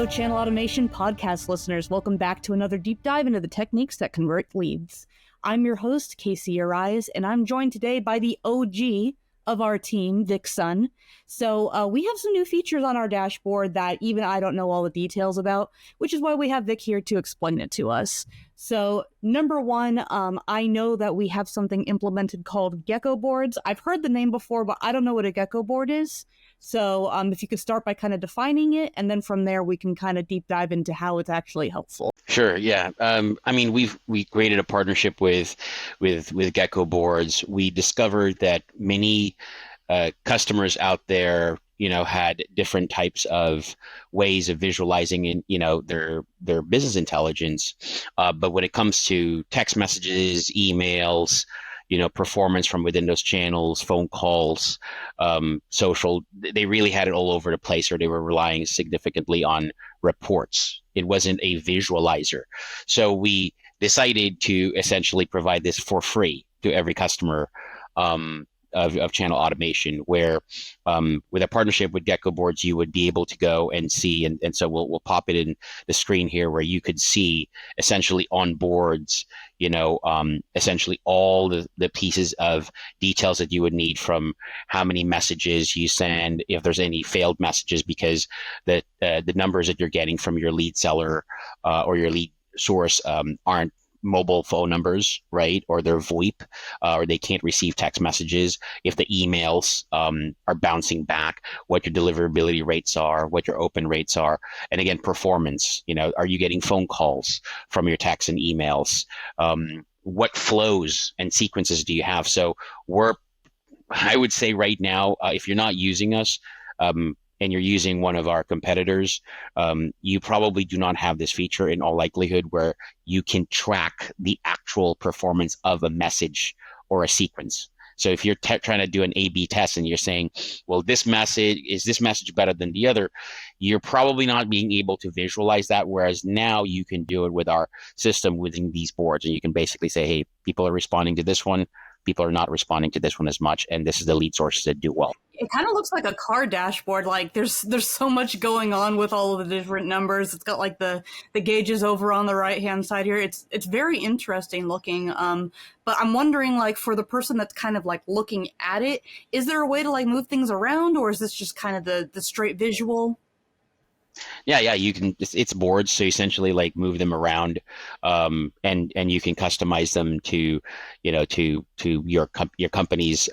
Hello, Channel Automation podcast listeners. Welcome back to another deep dive into the techniques that convert leads. I'm your host, Casey Arise, and I'm joined today by the OG of our team, Vic Sun. So we have some new features on our dashboard that even I don't know all the details about, which is why we have Vic here to explain it to us. So number one, I know that we have something implemented called GECKOBOARDs. I've heard the name before, but I don't know what a GECKOBOARD is. So if you could start by kind of defining it, and then from there we can kind of deep dive into how it's actually helpful. Sure. Yeah. I mean, we created a partnership with GECKOBOARDs. We discovered that many customers out there, had different types of ways of visualizing their business intelligence. But when it comes to text messages, emails, performance from within those channels, phone calls, social, they really had it all over the place, or they were relying significantly on reports. It wasn't a visualizer. So we decided to essentially provide this for free to every customer of channel automation, where with a partnership with GECKOBOARDs, you would be able to go and see, and so we'll pop it in the screen here, where you could see essentially on boards, essentially all the pieces of details that you would need, from how many messages you send, if there's any failed messages because the numbers that you're getting from your lead seller or your lead source aren't mobile phone numbers, right? Or they're VoIP, or they can't receive text messages. If the emails are bouncing back, what your deliverability rates are, what your open rates are, and again, performance. Are you getting phone calls from your texts and emails? What flows and sequences do you have? So I would say right now, if you're not using us, and you're using one of our competitors, you probably do not have this feature in all likelihood, where you can track the actual performance of a message or a sequence. So if you're trying to do an A/B test and you're saying, well, is this message better than the other? You're probably not being able to visualize that. Whereas now you can do it with our system within these boards, and you can basically say, hey, people are responding to this one, people are not responding to this one as much, and this is the lead sources that do well. It kind of looks like a car dashboard. Like there's so much going on with all of the different numbers. It's got like the gauges over on the right hand side here. It's very interesting looking. But I'm wondering, like, for the person that's kind of like looking at it, is there a way to like move things around, or is this just kind of the straight visual? Yeah, you can. It's boards, so essentially like move them around, and you can customize them to, to your company's,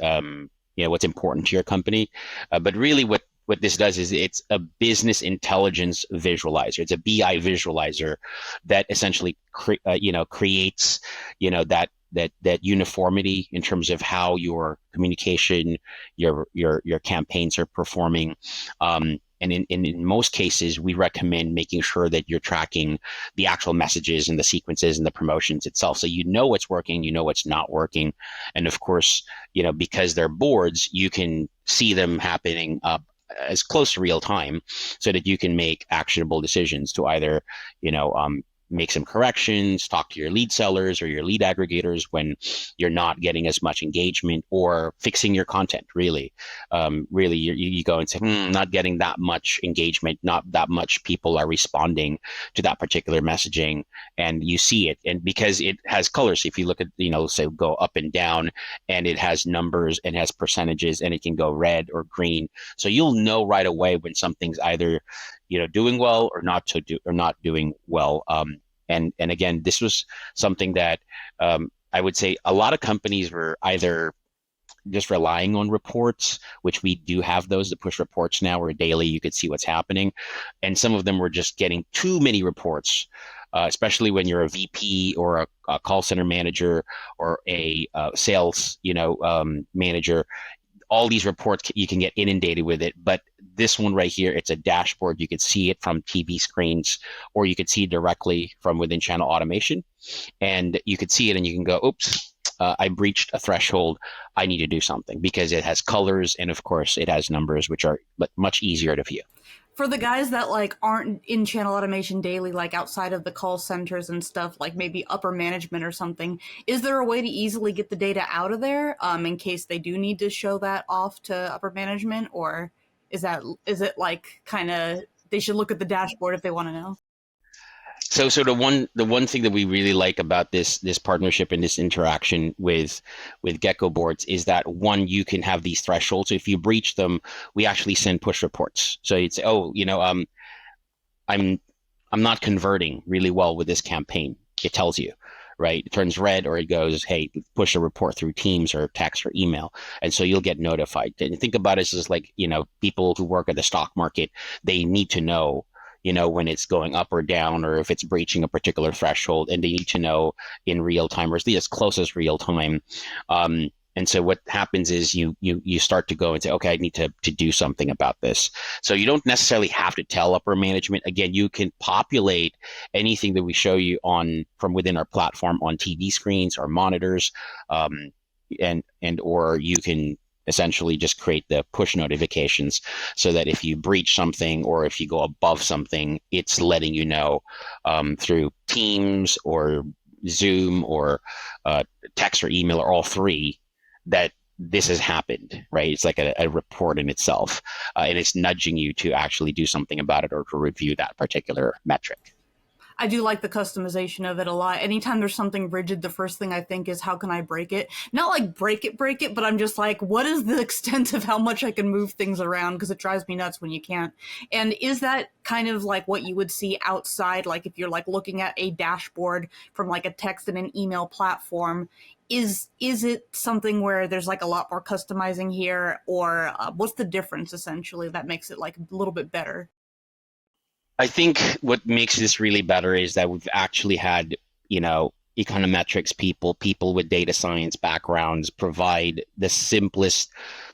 what's important to your company. But really, what this does is it's a business intelligence visualizer. It's a BI visualizer that essentially creates that uniformity in terms of how your communication, your campaigns are performing. And in most cases, we recommend making sure that you're tracking the actual messages and the sequences and the promotions itself. So what's working, what's not working. And of course, because they're boards, you can see them happening as close to real time, so that you can make actionable decisions to either, make some corrections, talk to your lead sellers or your lead aggregators when you're not getting as much engagement, or fixing your content. Really, you go and say, not getting that much engagement, not that much people are responding to that particular messaging, and you see it. And because it has colors, if you look at, say go up and down, and it has numbers and has percentages, and it can go red or green. So you'll know right away when something's either, doing well or not doing well. And again, this was something that I would say a lot of companies were either just relying on reports, which we do have those, the push reports now, where daily you could see what's happening. And some of them were just getting too many reports, especially when you're a VP or a call center manager or a sales, manager. All these reports, you can get inundated with it. But this one right here, it's a dashboard. You could see it from TV screens, or you could see it directly from within channel automation. And you could see it and you can go, oops, I breached a threshold. I need to do something, because it has colors, and of course it has numbers, which are much easier to view. For the guys that like aren't in channel automation daily, like outside of the call centers and stuff, like maybe upper management or something, is there a way to easily get the data out of there in case they do need to show that off to upper management? Or is it like kind of they should look at the dashboard if they want to know. So the one thing that we really like about this partnership and this interaction with Gecko boards is that one, you can have these thresholds. So if you breach them, we actually send push reports. So you'd say, oh, I'm not converting really well with this campaign. It tells you, right? It turns red, or it goes, hey, push a report through Teams or text or email. And so you'll get notified. And think about it as like, people who work at the stock market, they need to know, when it's going up or down, or if it's breaching a particular threshold, and they need to know in real time, or at least as close as real time. And so what happens is you start to go and say, okay, I need to do something about this. So you don't necessarily have to tell upper management. Again, you can populate anything that we show you from within our platform on TV screens or monitors, and or you can essentially just create the push notifications so that if you breach something or if you go above something, it's letting you know through Teams or Zoom or text or email, or all three, that this has happened, right? It's like a report in itself, and it's nudging you to actually do something about it or to review that particular metric. I do like the customization of it a lot. Anytime there's something rigid, the first thing I think is, how can I break it? Not like break it, but I'm just like, what is the extent of how much I can move things around? Because it drives me nuts when you can't. And is that kind of like what you would see outside? Like if you're like looking at a dashboard from like a text and an email platform, is it something where there's like a lot more customizing here, or what's the difference essentially that makes it like a little bit better? I think what makes this really better is that we've actually had, econometrics people with data science backgrounds provide the simplest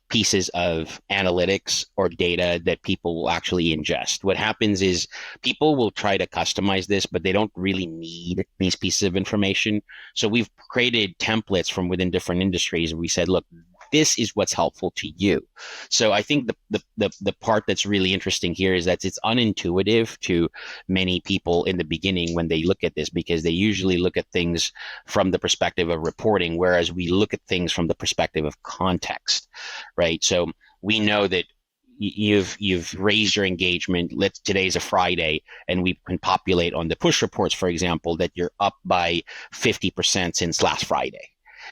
pieces of analytics or data that people will actually ingest. What happens is people will try to customize this, but they don't really need these pieces of information. So we've created templates from within different industries. We said, look, this is what's helpful to you. So I think the part that's really interesting here is that it's unintuitive to many people in the beginning when they look at this, because they usually look at things from the perspective of reporting, whereas we look at things from the perspective of context, right? So we know that you've raised your engagement. Today's a Friday, and we can populate on the push reports, for example, that you're up by 50% since last Friday.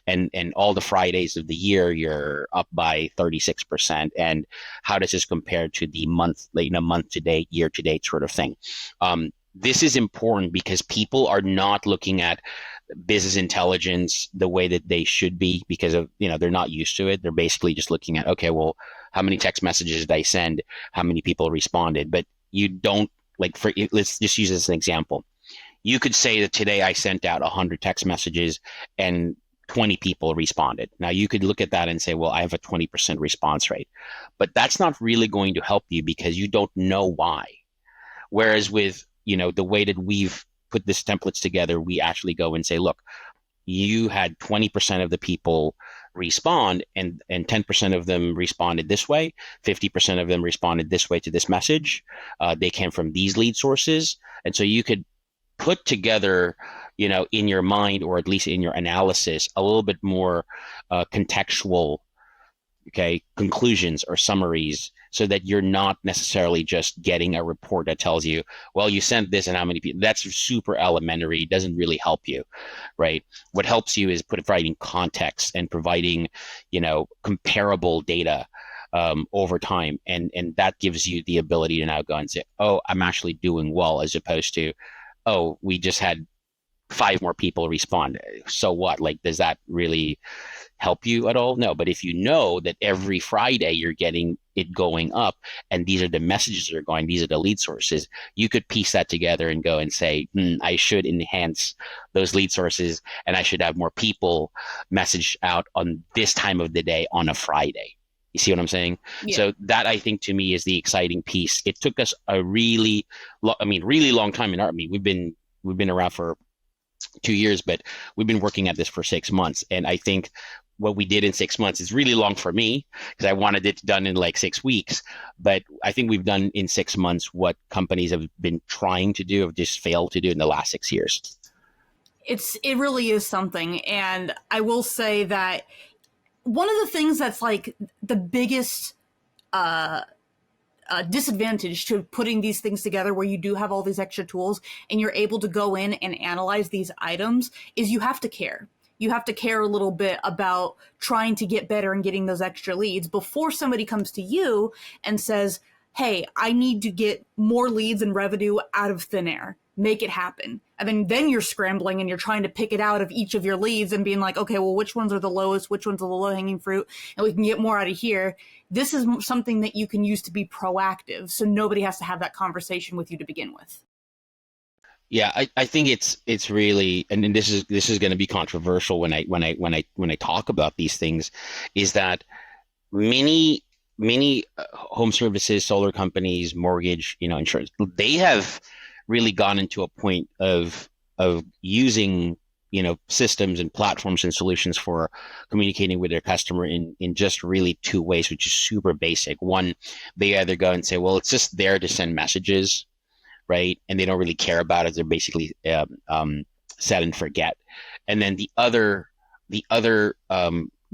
And all the Fridays of the year, you're up by 36%. And how does this compare to the month to date, year to date sort of thing? This is important because people are not looking at business intelligence the way that they should be, because of, they're not used to it. They're basically just looking at, okay, well, how many text messages did I send? How many people responded? But you don't, let's just use this as an example. You could say that today I sent out 100 text messages and 20 people responded. Now you could look at that and say, well, I have a 20% response rate, but that's not really going to help you because you don't know why. Whereas with, the way that we've put this templates together, we actually go and say, look, you had 20% of the people respond, and 10% of them responded this way, 50% of them responded this way to this message. They came from these lead sources. And so you could put together, in your mind, or at least in your analysis, a little bit more contextual, conclusions or summaries, so that you're not necessarily just getting a report that tells you, well, you sent this and how many people. That's super elementary. It doesn't really help you, right? What helps you is providing context and providing, comparable data over time. And that gives you the ability to now go and say, oh, I'm actually doing well, as opposed to, oh, we just had 5 more people respond. So what? Does that really help you at all? No. But if you know that every Friday you're getting it going up, and these are the messages that are going, these are the lead sources, you could piece that together and go and say, I should enhance those lead sources, and I should have more people message out on this time of the day on a Friday. You see what I'm saying? Yeah. So that, I think, to me, is the exciting piece. It took us a really long time in our, we've been around for 2 years, but we've been working at this for 6 months. And I think what we did in 6 months is really long for me, because I wanted it done in 6 weeks. But I think we've done in 6 months what companies have been trying to do, have just failed to do in the last 6 years. It really is something. And I will say that one of the things that's the biggest disadvantage to putting these things together where you do have all these extra tools and you're able to go in and analyze these items is you have to care. You have to care a little bit about trying to get better and getting those extra leads before somebody comes to you and says, hey, I need to get more leads and revenue out of thin air. Make it happen. And then you're scrambling and you're trying to pick it out of each of your leads and being like, okay, well, which ones are the lowest? Which ones are the low hanging fruit? And we can get more out of here. This is something that you can use to be proactive. So nobody has to have that conversation with you to begin with. Yeah, I think it's really, and then this is going to be controversial when I talk about these things, is that many home services, solar companies, mortgage, insurance, they have really gone into a point of using systems and platforms and solutions for communicating with their customer in just really two ways, which is super basic. One, they either go and say, well, it's just there to send messages, right? And they don't really care about it. They're basically set and forget. And then the other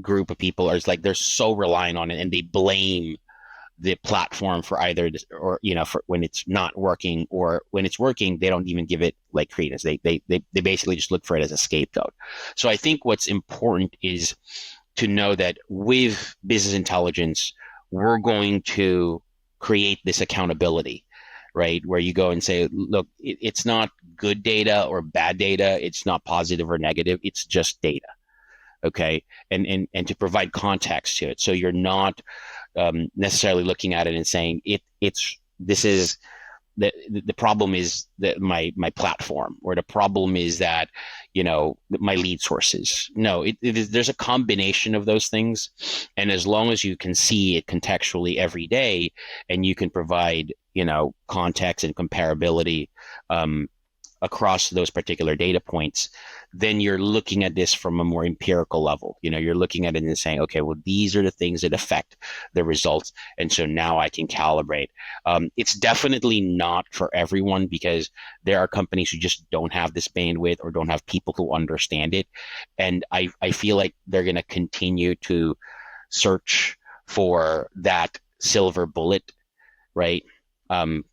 group of people are like, they're so reliant on it and they blame the platform for either or for when it's not working, or when it's working, they don't even give it like credence. They basically just look for it as a scapegoat. So I think what's important is to know that with business intelligence, we're going to create this accountability, right? Where you go and say, look, it's not good data or bad data. It's not positive or negative. It's just data. Okay. And to provide context to it. So you're not necessarily looking at it and saying this is the problem is that my platform, or the problem is that my lead sources. No, there's a combination of those things, and as long as you can see it contextually every day, and you can provide context and comparability across those particular data points, then you're looking at this from a more empirical level. You're looking at it and saying, okay, well, these are the things that affect the results. And so now I can calibrate. It's definitely not for everyone, because there are companies who just don't have this bandwidth or don't have people who understand it. And I feel like they're going to continue to search for that silver bullet, right? And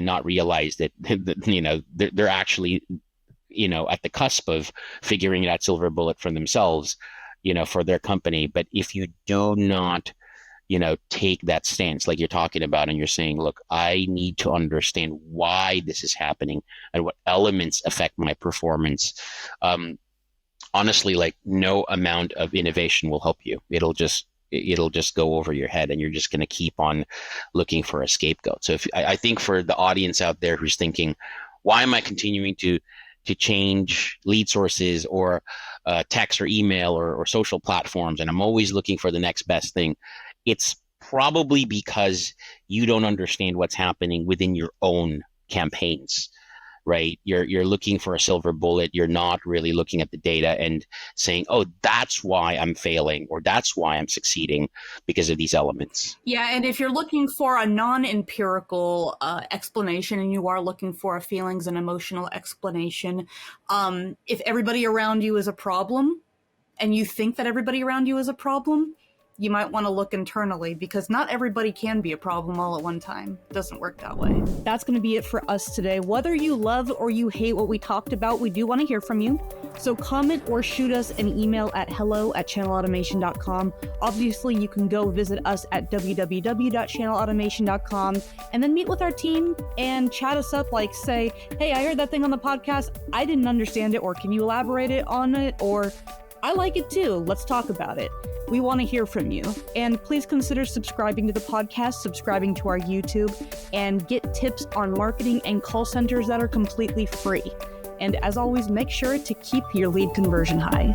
not realize that they're actually at the cusp of figuring that silver bullet for themselves, for their company. But if you do not take that stance like you're talking about, and you're saying, look, I need to understand why this is happening and what elements affect my performance, honestly, like, no amount of innovation will help you. It'll just go over your head, and you're just going to keep on looking for a scapegoat. So I think for the audience out there who's thinking, why am I continuing to change lead sources or text or email or social platforms, and I'm always looking for the next best thing? It's probably because you don't understand what's happening within your own campaigns, right? You're looking for a silver bullet. You're not really looking at the data and saying, oh, that's why I'm failing, or that's why I'm succeeding, because of these elements. Yeah, and if you're looking for a non-empirical explanation, and you are looking for a feelings and emotional explanation, if everybody around you is a problem, and you think that everybody around you is a problem, you might want to look internally, because not everybody can be a problem all at one time. It doesn't work that way. That's going to be it for us today. Whether you love or you hate what we talked about, we do want to hear from you. So comment or shoot us an email at hello@channelautomation.com. Obviously, you can go visit us at www.channelautomation.com and then meet with our team and chat us up, like say, hey, I heard that thing on the podcast. I didn't understand it, or can you elaborate on it? Or I like it too. Let's talk about it. We want to hear from you. And please consider subscribing to the podcast, subscribing to our YouTube, and get tips on marketing and call centers that are completely free. And as always, make sure to keep your lead conversion high.